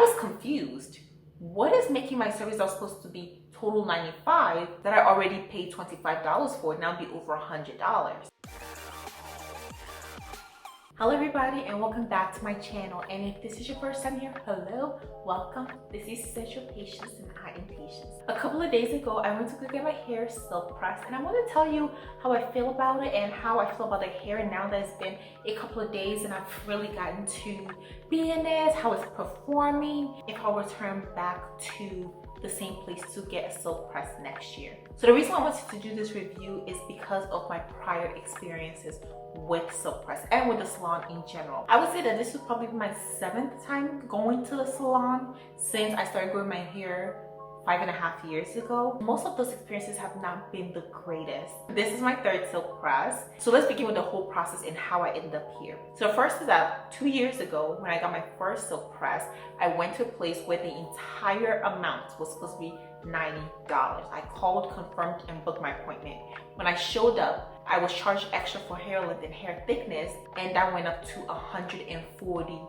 was confused. What is making my service that was supposed to be total $95 that I already paid $25 for now be over $100? Hello everybody and welcome back to my channel, and if this is your first time here, hello, welcome. This is Essential Patience and I Am Patience. A couple of days ago I went to go get my hair silk pressed, and I want to tell you how I feel about it and how I feel about the hair now that it's been a couple of days and I've really gotten to be in this, how it's performing, if I'll return back to the same place to get a silk press next year. So the reason I wanted to do this review is because of my prior experiences with silk press and with the salon in general. I would say that this was probably my 7th time going to the salon since I started growing my hair 5.5 years ago. Most of those experiences have not been the greatest. This is my 3rd silk press. So let's begin with the whole process and how I ended up here. So first is that 2 years ago when I got my first silk press, I went to a place where the entire amount was supposed to be $90. I called, confirmed, and booked my appointment. When I showed up, I was charged extra for hair length and hair thickness, and that went up to $140.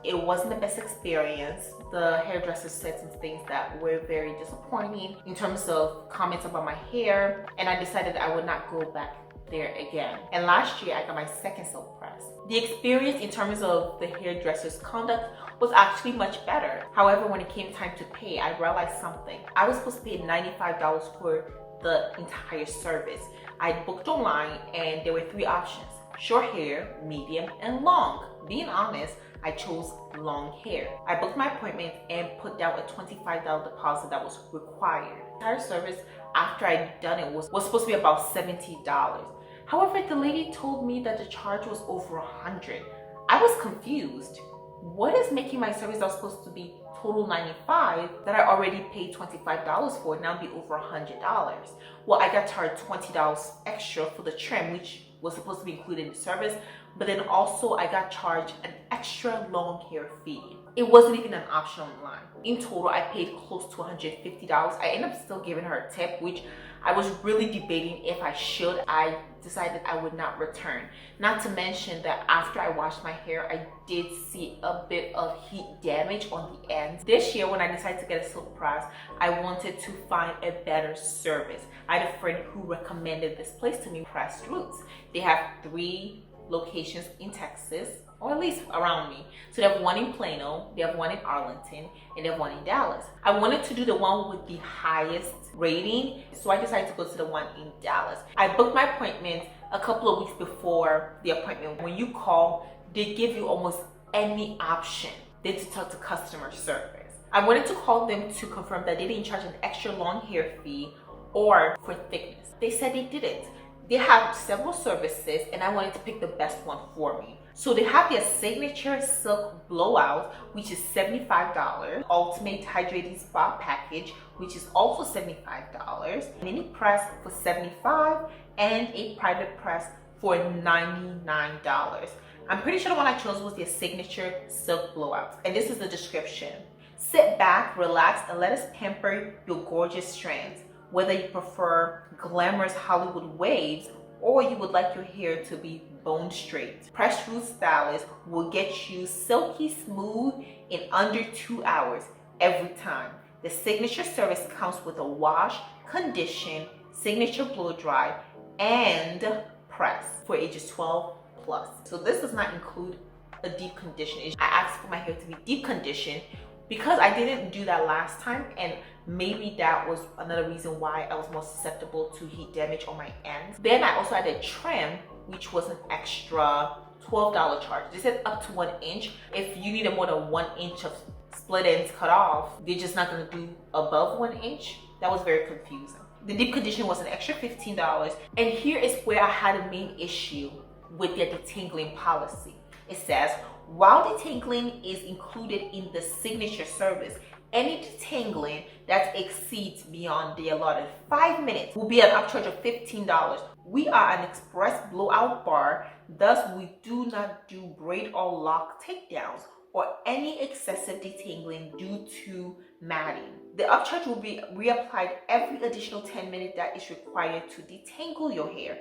It wasn't the best experience. The hairdresser said some things that were very disappointing in terms of comments about my hair, and I decided I would not go back there again. And last year I got my 2nd silk press. The experience in terms of the hairdresser's conduct was actually much better. However, when it came time to pay, I realized something. I was supposed to pay $95 for the entire service. I booked online and there were 3 options: short hair, medium, and long. Being honest, I chose long hair. I booked my appointment and put down a $25 deposit that was required. The entire service after I'd done it was supposed to be about $70. However, the lady told me that the charge was over $100. I was confused. What is making my service that was supposed to be total $95 that I already paid $25 for now be over $100? Well, I got charged $20 extra for the trim, which was supposed to be included in the service, but then also I got charged an extra long hair fee. It wasn't even an option online. In total, I paid close to $150. I ended up still giving her a tip, which I was really debating if I should. I decided I would not return. Not to mention that after I washed my hair, I did see a bit of heat damage on the ends. This year, when I decided to get a silk press, I wanted to find a better service. I had a friend who recommended this place to me, Pressed Roots. They have 3 locations in Texas, or at least around me. So they have one in Plano, they have one in Arlington, and they have one in Dallas. I wanted to do the one with the highest rating, so I decided to go to the one in Dallas. I booked my appointment a couple of weeks before the appointment. When you call, they give you almost any option than to talk to customer service. I wanted to call them to confirm that they didn't charge an extra long hair fee or for thickness. They said they didn't. They have several services and I wanted to pick the best one for me. So they have their signature silk blowout, which is $75, ultimate hydrating spa package, which is also $75, mini press for $75, and a private press for $99. I'm pretty sure the one I chose was their signature silk blowout, and this is the description. Sit back, relax, and let us pamper your gorgeous strands. Whether you prefer glamorous Hollywood waves or you would like your hair to be bone straight, Pressed Roots Stylist will get you silky smooth in under 2 hours every time. The signature service comes with a wash, condition, signature blow dry, and press for ages 12 plus. So this does not include a deep condition. I asked for my hair to be deep conditioned because I didn't do that last time, and maybe that was another reason why I was more susceptible to heat damage on my ends. Then I also had a trim, which was an extra $12 charge. They said up to 1 inch. If you needed more than 1 inch of split ends cut off, they're just not gonna do above 1 inch. That was very confusing. The deep condition was an extra $15. And here is where I had a main issue with their detangling policy. It says, while detangling is included in the signature service, any detangling that exceeds beyond the allotted 5 minutes will be an upcharge of $15. We are an express blowout bar, thus we do not do braid or lock takedowns or any excessive detangling due to matting. The upcharge will be reapplied every additional 10 minutes that is required to detangle your hair.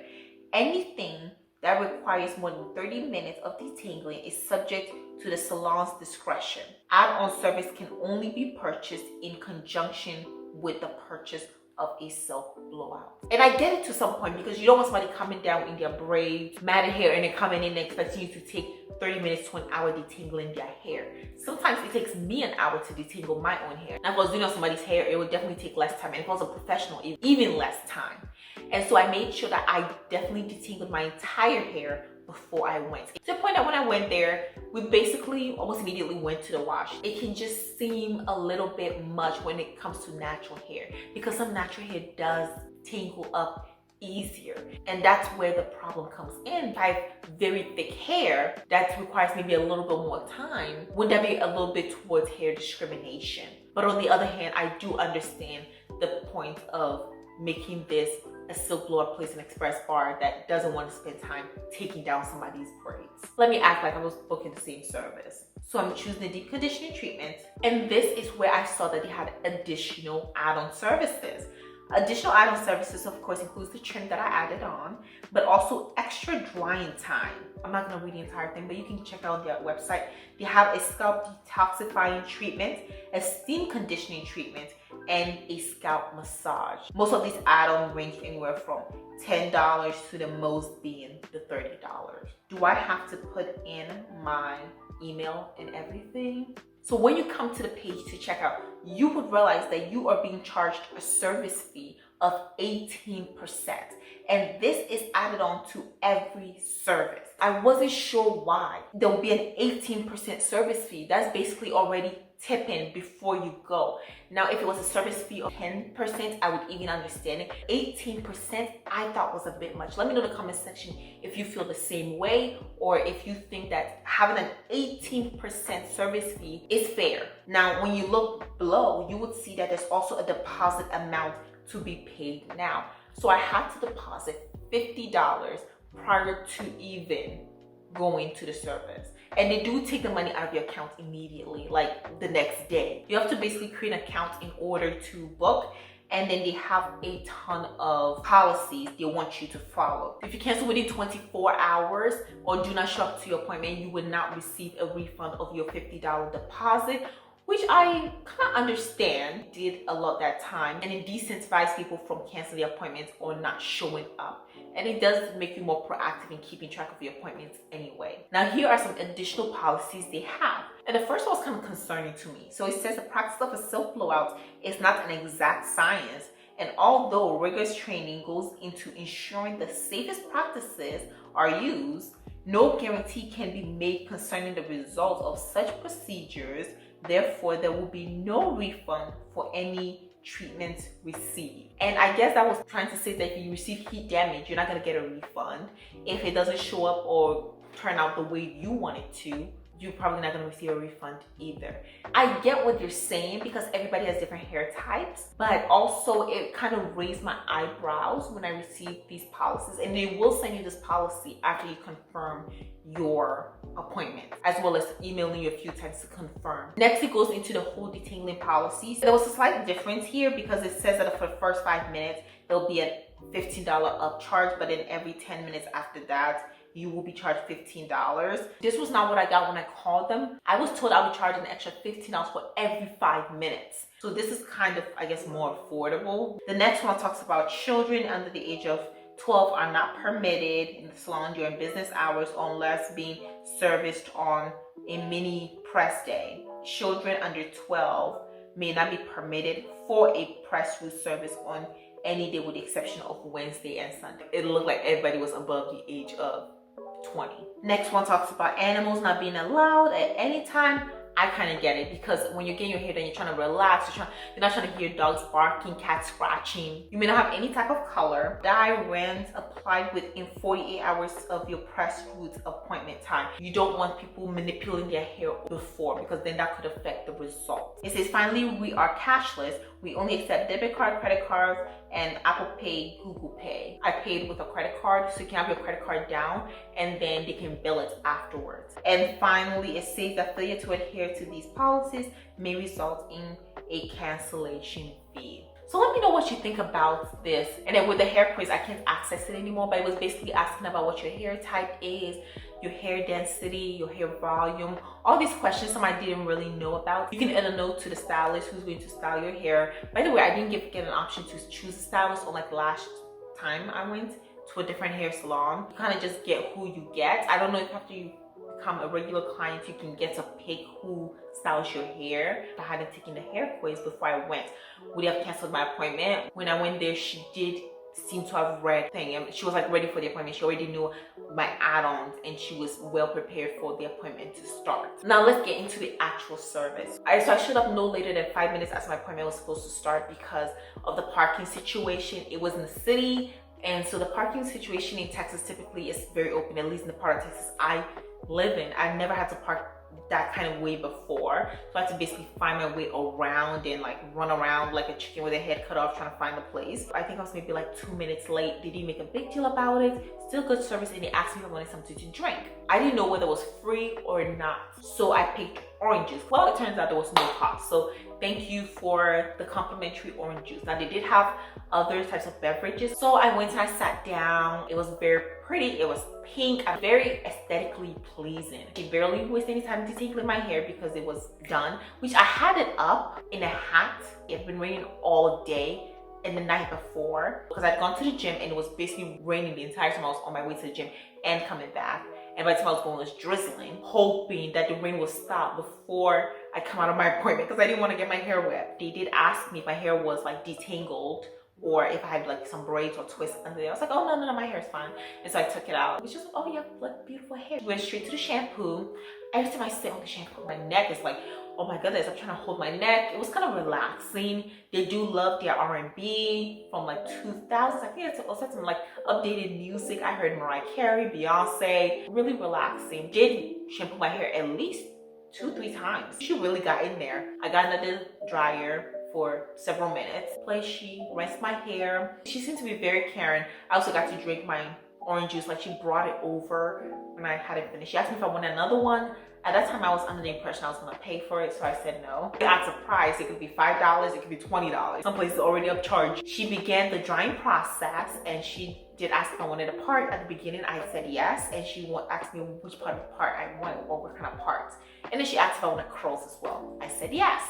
Anything that requires more than 30 minutes of detangling is subject to the salon's discretion. Add-on service can only be purchased in conjunction with the purchase of a silk blowout. And I get it to some point, because you don't want somebody coming down in their braids, matted hair, and then coming in and expecting you to take 30 minutes to an hour detangling their hair. Sometimes it takes me an hour to detangle my own hair. Now, if I was doing on somebody's hair, it would definitely take less time. And if I was a professional, even less time. And so I made sure that I definitely detangled my entire hair before I went. To the point that when I went there, we basically almost immediately went to the wash. It can just seem a little bit much when it comes to natural hair, because some natural hair does tangle up easier, and that's where the problem comes in. If I have very thick hair that requires maybe a little bit more time, would that be a little bit towards hair discrimination? But on the other hand, I do understand the point of making this a silk blowout place an express bar that doesn't want to spend time taking down somebody's braids. Let me act like I was booking the same service. So I'm choosing the deep conditioning treatment, and this is where I saw that they had additional add-on services. Additional add-on services, of course, includes the trim that I added on, but also extra drying time. I'm not gonna read the entire thing, but you can check out their website. They have a scalp detoxifying treatment, a steam conditioning treatment, and a scalp massage. Most of these add-ons range anywhere from $10 to the most being the $30. Do I have to put in my email and everything? So when you come to the page to check out, you would realize that you are being charged a service fee of 18%. And this is added on to every service. I wasn't sure why there would be an 18% service fee. That's basically already tipping before you go. Now, if it was a service fee of 10%, I would even understand it. 18% I thought was a bit much. Let me know in the comment section if you feel the same way, or if you think that having an 18% service fee is fair. Now, when you look below, you would see that there's also a deposit amount to be paid now. So I had to deposit $50 prior to even going to the service. And they do take the money out of your account immediately, like the next day. You have to basically create an account in order to book, and then they have a ton of policies they want you to follow. If you cancel within 24 hours or do not show up to your appointment, you will not receive a refund of your $50 deposit, which I kind of understand did a lot that time, and it decentralizes people from canceling their appointments or not showing up. And it does make you more proactive in keeping track of your appointments anyway. Now, here are some additional policies they have. And the first one was kind of concerning to me. So it says the practice of a silk blowout is not an exact science, and although rigorous training goes into ensuring the safest practices are used, no guarantee can be made concerning the results of such procedures. Therefore, there will be no refund for any treatment received. And I guess that was trying to say that if you receive heat damage, you're not going to get a refund. If it doesn't show up or turn out the way you want it to, you're probably not going to receive a refund either. I get what you're saying, because everybody has different hair types, but also it kind of raised my eyebrows when I received these policies. And they will send you this policy after you confirm your appointment, as well as emailing you a few times to confirm. Next, it goes into the whole detangling policies. There was a slight difference here, because it says that for the first 5 minutes, there'll be a $15 upcharge, but then every 10 minutes after that, you will be charged $15. This was not what I got when I called them. I was told I would charge an extra $15 for every 5 minutes. So this is kind of, I guess, more affordable. The next one talks about children under the age of 12 are not permitted in the salon during business hours unless being serviced on a mini press day. Children under 12 may not be permitted for a press room service on any day with the exception of Wednesday and Sunday. It looked like everybody was above the age of 20. Next one talks about animals not being allowed at any time. I kind of get it, because when you're getting your hair done, you're trying to relax, you're not trying to hear dogs barking, cats scratching. You may not have any type of color. Dye rinse applied within 48 hours of your press route appointment time. You don't want people manipulating their hair before, because then that could affect the results. It says, finally, we are cashless. We only accept debit card, credit cards, and Apple Pay, Google Pay. I paid with a credit card, so you can have your credit card down and then they can bill it afterwards. And finally, it says that failure to adhere to these policies may result in a cancellation fee. So let me know what you think about this. And then with the hair quiz, I can't access it anymore, but it was basically asking about what your hair type is, your hair density, your hair volume, all these questions some I didn't really know about. You can add a note to the stylist who's going to style your hair. By the way, I didn't get an option to choose a stylist on like last time I went to a different hair salon. You kind of just get who you get. I don't know if after you become a regular client, you can get to pick who styles your hair. If I hadn't taken the hair quiz before I went, would have canceled my appointment. When I went there, she did seem to have read thing, and she was like ready for the appointment. She already knew my add-ons and she was well prepared for the appointment to start. Now let's get into the actual service. So I showed up no later than 5 minutes as my appointment was supposed to start because of the parking situation. It was in the city, and so the parking situation in Texas typically is very open, at least in the part of Texas I live in. I never had to park that kind of way before, so I had to basically find my way around and like run around like a chicken with their head cut off trying to find the place. I think I was maybe like 2 minutes late. They didn't make a big deal about it. Still good service, and they asked me if I wanted something to drink. I didn't know whether it was free or not, so I picked orange juice. Well, it turns out there was no cost, so thank you for the complimentary orange juice. Now they did have other types of beverages, so I went and I sat down. It was very pretty. It was pink and very aesthetically pleasing. She barely wasted any time detangling my hair because it was done, which I had it up in a hat. It had been raining all day and the night before because I'd gone to the gym and it was basically raining the entire time I was on my way to the gym and coming back. And by the time I was going, it was drizzling, hoping that the rain would stop before I come out of my appointment because I didn't want to get my hair wet. They did ask me if my hair was like detangled or if I had like some braids or twists under there. I was like, oh no, my hair's fine. And so I took it out. It was just, oh, you have like beautiful hair. Went straight to the shampoo. Every time I sit on the shampoo, my neck is like, oh my goodness, I'm trying to hold my neck. It was kind of relaxing. They do love their R&B from like 2000s. I think it's also some like updated music. I heard Mariah Carey, Beyonce, really relaxing. Did shampoo my hair at least 2-3 times. She really got in there. I got another dryer for several minutes. Plus she rinsed my hair. She seemed to be very caring. I also got to drink my orange juice. Like she brought it over when I had it finished. She asked me if I wanted another one. At that time, I was under the impression I was gonna pay for it, so I said no. At surprise, it could be $5, it could be $20. Some places already upcharged. She began the drying process, and she did ask if I wanted a part. At the beginning, I said yes, and she asked me which part of the part I wanted, or what kind of parts. And then she asked if I wanted curls as well. I said yes.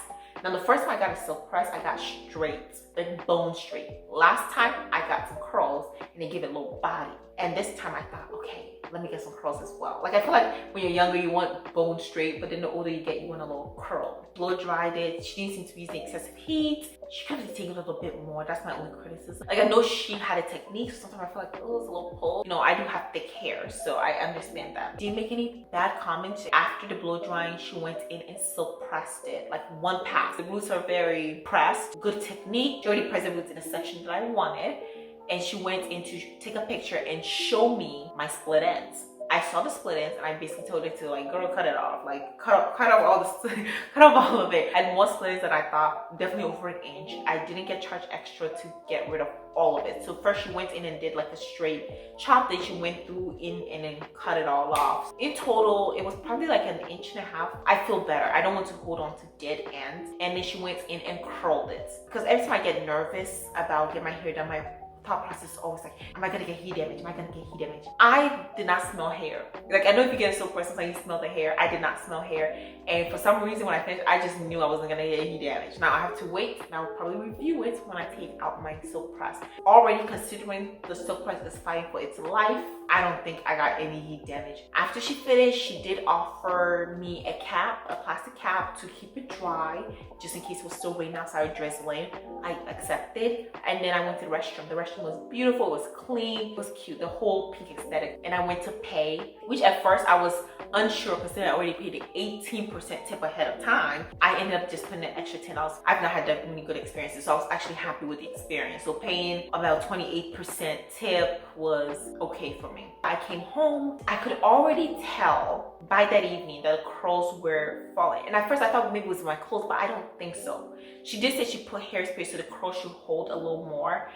Now the first time I got a silk press, I got straight, like bone straight. Last time I got some curls and they gave it a little body. And this time I thought, okay, let me get some curls as well. Like I feel like when you're younger, you want bone straight, but then the older you get, you want a little curl. Blow dried it. She didn't seem to be using excessive heat. She could have taken a little bit more. That's my only criticism. Like I know she had a technique, so sometimes I feel like, oh, it's a little pull. You know, I do have thick hair, so I understand that. Didn't make any bad comments. After the blow drying, she went in and silk pressed it, like one pass. The roots are very pressed, good technique. She already pressed the roots in a section that I wanted. And she went in to take a picture and show me my split ends. I saw the split ends and I basically told her to like, girl, cut it off. Like cut off all this, cut off all of it. I had more split ends that I thought, definitely over an inch. I didn't get charged extra to get rid of all of it. So first she went in and did like a straight chop, then she went through in and then cut it all off. In total, it was probably like an inch and a half. I feel better. I don't want to hold on to dead ends. And then she went in and curled it. Because every time I get nervous about getting my hair done, my thought process is always like, am I gonna get heat damage? Am I gonna get heat damage? I did not smell hair. Like I know if you get a silk press, sometimes you smell the hair. I did not smell hair. And for some reason when I finished, I just knew I wasn't gonna get heat damage. Now I have to wait and I'll probably review it when I take out my silk press. Already considering the silk press is fighting for its life, I don't think I got any heat damage. After she finished, she did offer me a cap, a plastic cap to keep it dry, just in case it was still raining outside, drizzling. I accepted. And then I went to the restroom. The restroom was beautiful, it was clean, it was cute, the whole pink aesthetic. And I went to pay, which at first I was unsure because then I already paid the 18% tip ahead of time. I ended up just putting an extra $10. I've not had that many good experiences, so I was actually happy with the experience. So paying about 28% tip was okay for me. I came home, I could already tell by that evening that the curls were falling. And at first I thought maybe it was my clothes, but I don't think so. She did say she put hairspray so the curls should hold a little more,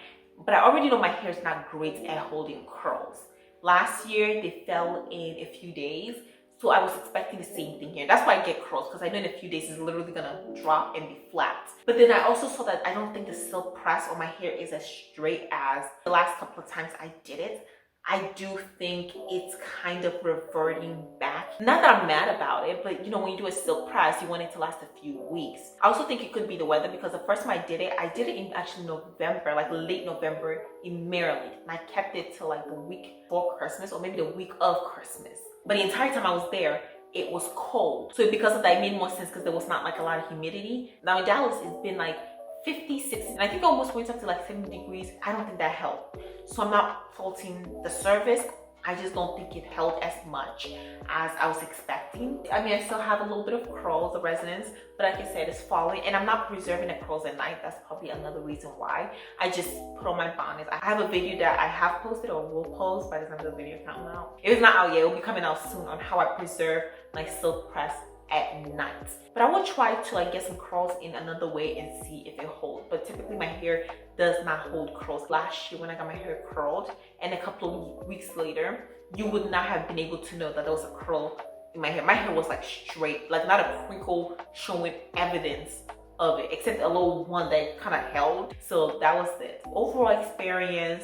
but I already know my hair is not great at holding curls. Last year they fell in a few days, So I was expecting the same thing here. That's why I get curls, because I know in a few days it's literally gonna drop and be flat. But then I also saw that I don't think the silk press on my hair is as straight as the last couple of times I did it. I do think it's kind of reverting back. Not that I'm mad about it, but you know, when you do a silk press, you want it to last a few weeks. I also think it could be the weather, because the first time I did it in actually November, like late November in Maryland. And I kept it till like the week before Christmas, or maybe the week of Christmas. But the entire time I was there, it was cold. So because of that, it made more sense, because there was not like a lot of humidity. Now in Dallas, it's been like 50, 60, and I think it almost went up to like 70 degrees. I don't think that helped. So I'm not faulting the service. I just don't think it held as much as I was expecting. I mean, I still have a little bit of curls, the residence, but like I said, it's falling, and I'm not preserving the curls at night. That's probably another reason why. I just put on my bonnets. I have a video that I have posted or will post by the time the video comes out. If it's not out yet, it will be coming out soon, on how I preserve my silk press at night. But I will try to like get some curls in another way and see if it holds. But typically my hair does not hold curls. Last year when I got my hair curled, and a couple of weeks later, you would not have been able to know that there was a curl in my hair. My hair was like straight, like not a crinkle showing evidence of it, except a little one that kind of held. So that was it. Overall experience,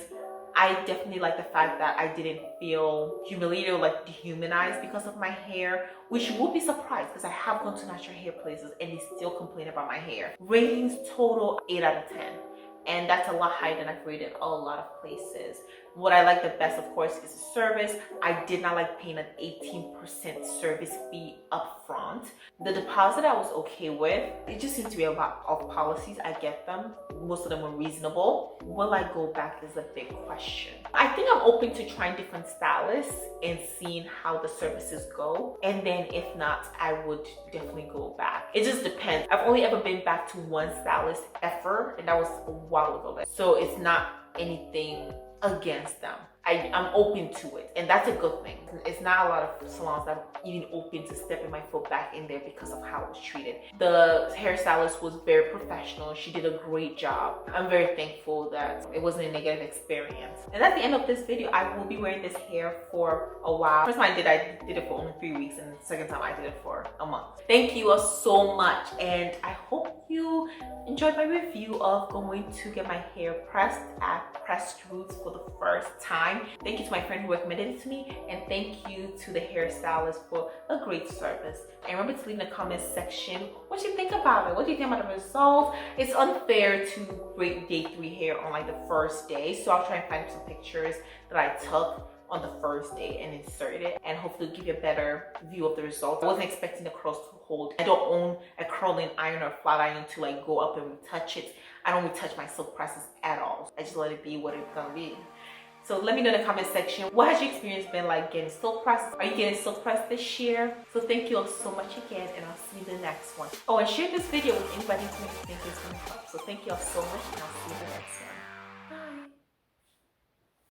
I definitely like the fact that I didn't feel humiliated or like dehumanized because of my hair, which you would be surprised, because I have gone to natural hair places and they still complain about my hair. Ratings total 8 out of 10. And that's a lot higher than I've rated a lot of places. What I like the best, of course, is the service. I did not like paying an 18% service fee up front. The deposit I was okay with. It just seems to be a lot of policies. I get them. Most of them were reasonable. Will I go back is a big question. I think I'm open to trying different stylists and seeing how the services go. And then if not, I would definitely go back. It just depends. I've only ever been back to one stylist ever, and that was a while ago. So it's not anything against them. I'm open to it, and that's a good thing. It's not a lot of salons that are even open to stepping my foot back in there because of how I was treated. The hairstylist was very professional. She did a great job. I'm very thankful that it wasn't a negative experience. And that's the end of this video. I will be wearing this hair for a while. First time I did it for only 3 weeks, and the second time I did it for a month. Thank you all so much, and I hope you enjoyed my review of going to get my hair pressed at Pressed Roots for the first time. Thank you to my friend who recommended it to me, and thank you to the hairstylist for a great service. And remember to leave in the comment section what you think about it. What do you think about the results? It's unfair to rate day 3 hair on like the first day, so I'll try and find some pictures that I took on the first day and insert it, and hopefully give you a better view of the results. I wasn't expecting the curls to hold. I don't own a curling iron or flat iron to like go up and retouch it. I don't retouch my silk presses at all. I just let it be what it's gonna be. So let me know in the comment section, what has your experience been like getting silk presses? Are you getting silk press this year? So thank you all so much again, and I'll see you in the next one. Oh, and share this video with anybody who you think is gonna help. So thank you all so much, and I'll see you in the next one.